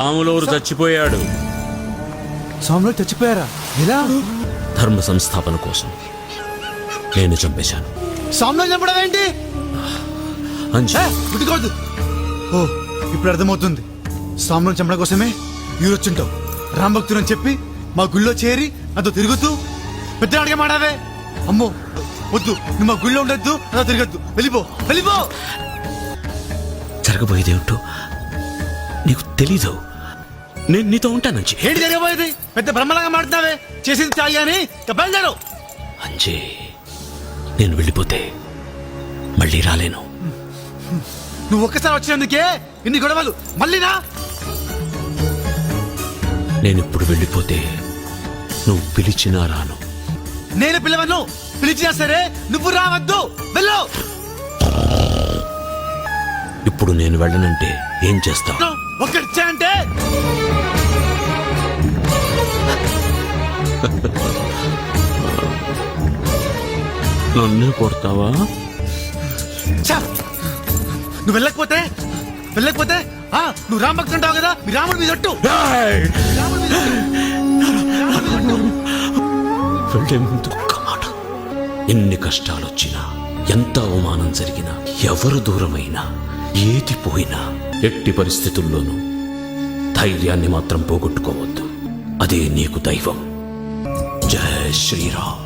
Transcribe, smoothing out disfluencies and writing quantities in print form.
రాములూరు చచ్చిపోయాడు. స్వామిలో చచ్చిపోయారా? ఎలా? ధర్మ సంస్థాపన కోసం నేను చంపేశాను. స్వామిలో చంపడం ఏంటి? అంజు, గుడ్డుకోవద్దు. ఓ, ఇప్పుడు అర్థమవుతుంది. స్వామిలో చంపడం కోసమే ఈరొచ్చుంటావు. రామభక్తులని చెప్పి మా గుళ్ళో చేరి నాతో తిరుగుతూ పెద్దవాడిగా మాడావే. అమ్మో వద్దు, నువ్వు మా గుళ్ళో ఉండొద్దు, నాతో తిరగద్దు. వెళ్ళిపో, వెళ్ళిపో. జరగబోయేదేమిటో నీకు తెలీదు. నేను నీతో ఉంటానంచి. ఏంటి జరగబోయేది? పెద్ద బ్రహ్మలాగా మాడుతున్నావే. చేసింది చాయి అని బయలుదేరు. అంజే, నేను వెళ్ళిపోతే మళ్ళీ రాలేను. నువ్వు ఒక్కసారి వచ్చినందుకే ఇన్ని గొడవలు. మళ్ళీనా? నేనిప్పుడు వెళ్ళిపోతే నువ్వు పిలిచినా రాను. నేను పిలవను. పిలిచినా సరే నువ్వు రావద్దు. వెళ్ళు. ఇప్పుడు నేను వెళ్ళనంటే ఏం చేస్తావు? ఒక్కడిచ్చా అంటే నన్నే కొడతావా? నువ్వు వెళ్ళకపోతే నువ్వు రామభక్తుడు అంటావు కదా, మీ రాముడి మీద ఒట్టు. వెళ్ళే ముందు ఒక్క మాట. ఎన్ని కష్టాలొచ్చినా, ఎంత అవమానం జరిగినా, ఎవరు దూరమైనా, ఏది పోయినా, ఎట్టి పరిస్థితుల్లోనూ ధైర్యాన్ని మాత్రం పోగొట్టుకోవద్దు. అదే నీకు దైవం. జై శ్రీరామ్.